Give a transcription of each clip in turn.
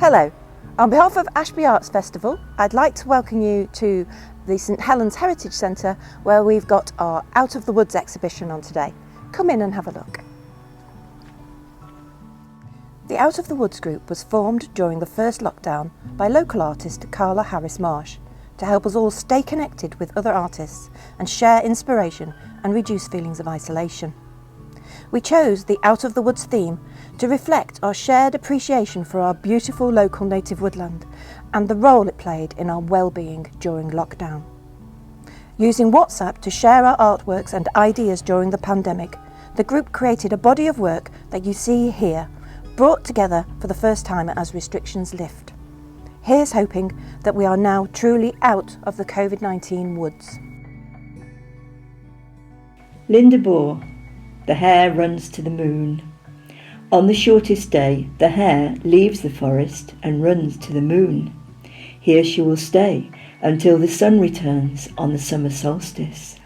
Hello. On behalf of Ashby Arts Festival, I'd like to welcome you to the St Helens Heritage Centre, where we've got our Out of the Woods exhibition on today. Come in and have a look. The Out of the Woods group was formed during the first lockdown by local artist Carla Harris Marsh to help us all stay connected with other artists and share inspiration and reduce feelings of isolation. We chose the Out of the Woods theme to reflect our shared appreciation for our beautiful local native woodland and the role it played in our well-being during lockdown. Using WhatsApp to share our artworks and ideas during the pandemic, the group created a body of work that you see here, brought together for the first time as restrictions lift. Here's hoping that we are now truly out of the COVID-19 woods. Linda Bohr. The hare runs to the moon. On the shortest day, the hare leaves the forest and runs to the moon. Here she will stay until the sun returns on the summer solstice.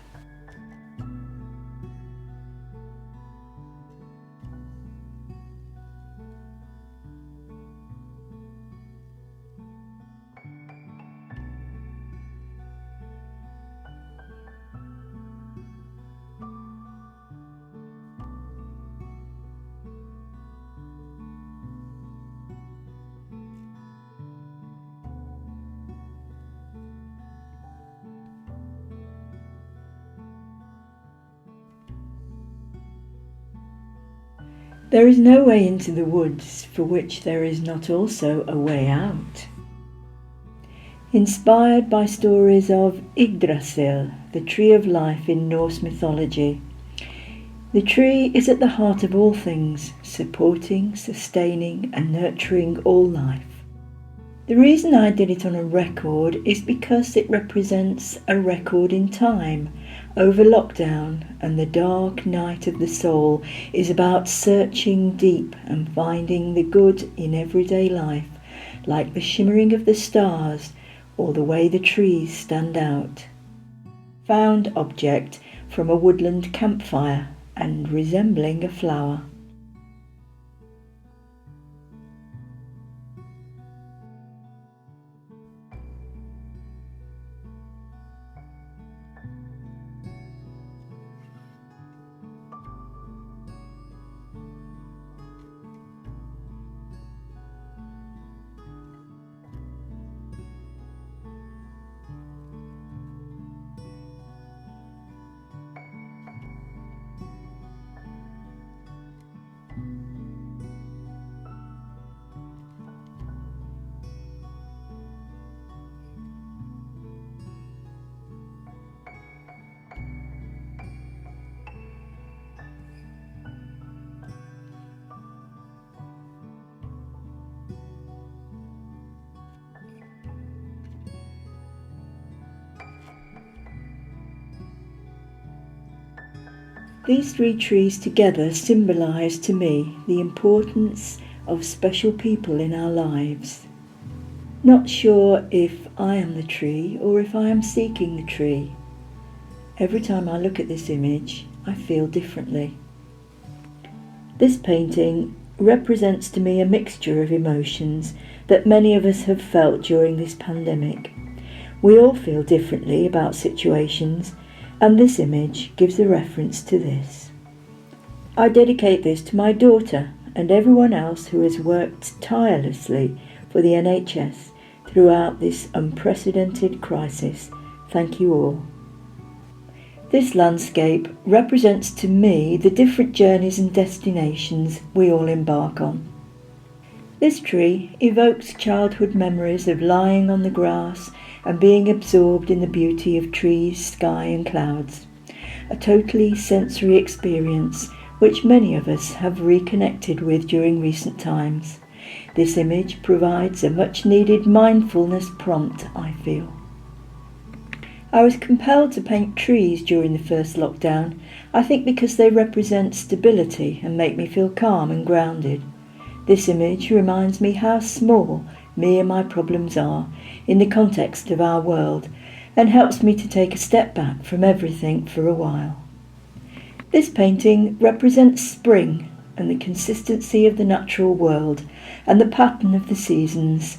There is no way into the woods for which there is not also a way out. Inspired by stories of Yggdrasil, the tree of life in Norse mythology. The tree is at the heart of all things, supporting, sustaining and nurturing all life. The reason I did it on a record is because it represents a record in time. Over lockdown, and the dark night of the soul is about searching deep and finding the good in everyday life, like the shimmering of the stars or the way the trees stand out. Found object from a woodland campfire and resembling a flower. These three trees together symbolise to me the importance of special people in our lives. Not sure if I am the tree or if I am seeking the tree. Every time I look at this image, I feel differently. This painting represents to me a mixture of emotions that many of us have felt during this pandemic. We all feel differently about situations, and this image gives a reference to this. I dedicate this to my daughter and everyone else who has worked tirelessly for the NHS throughout this unprecedented crisis. Thank you all. This landscape represents to me the different journeys and destinations we all embark on. This tree evokes childhood memories of lying on the grass and being absorbed in the beauty of trees, sky and clouds. A totally sensory experience which many of us have reconnected with during recent times. This image provides a much needed mindfulness prompt, I feel. I was compelled to paint trees during the first lockdown, I think because they represent stability and make me feel calm and grounded. This image reminds me how small me and my problems are in the context of our world and helps me to take a step back from everything for a while. This painting represents spring, and the consistency of the natural world and the pattern of the seasons.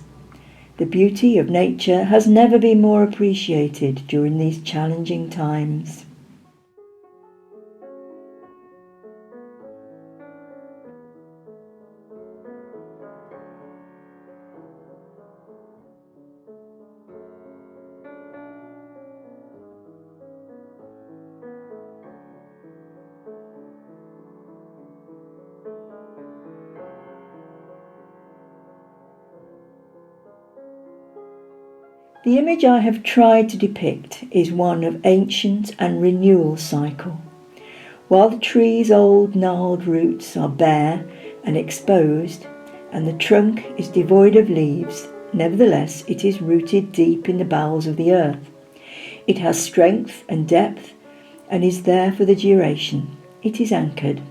The beauty of nature has never been more appreciated during these challenging times. The image I have tried to depict is one of ancient and renewal cycle. While the tree's old gnarled roots are bare and exposed, and the trunk is devoid of leaves, nevertheless it is rooted deep in the bowels of the earth. It has strength and depth and is there for the duration. It is anchored.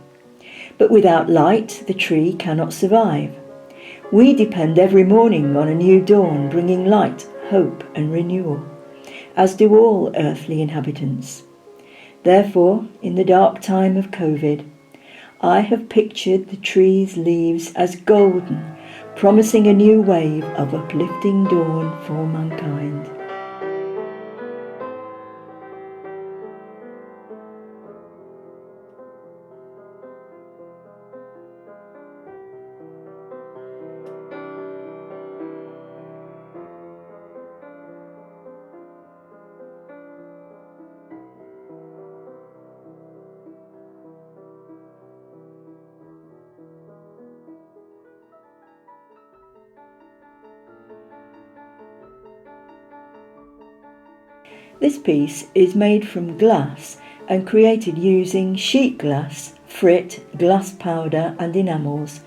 But without light, the tree cannot survive. We depend every morning on a new dawn bringing light, hope and renewal, as do all earthly inhabitants. Therefore, in the dark time of COVID, I have pictured the tree's leaves as golden, promising a new wave of uplifting dawn for mankind. This piece is made from glass and created using sheet glass, frit, glass powder and enamels,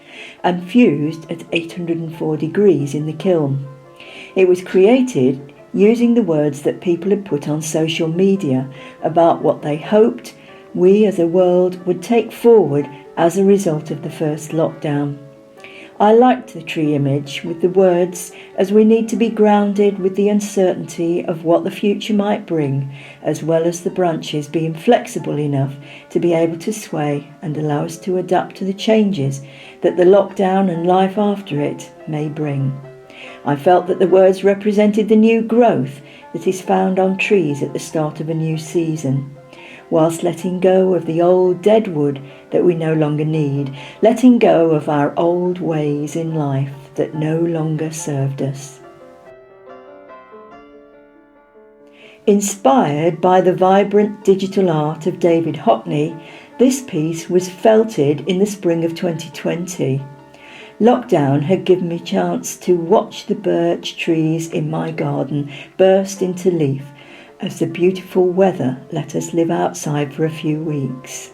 and fused at 804 degrees in the kiln. It was created using the words that people had put on social media about what they hoped we as a world would take forward as a result of the first lockdown. I liked the tree image with the words, as we need to be grounded with the uncertainty of what the future might bring, as well as the branches being flexible enough to be able to sway and allow us to adapt to the changes that the lockdown and life after it may bring. I felt that the words represented the new growth that is found on trees at the start of a new season, whilst letting go of the old dead wood that we no longer need, letting go of our old ways in life that no longer served us. Inspired by the vibrant digital art of David Hockney, this piece was felted in the spring of 2020. Lockdown had given me a chance to watch the birch trees in my garden burst into leaf as the beautiful weather let us live outside for a few weeks.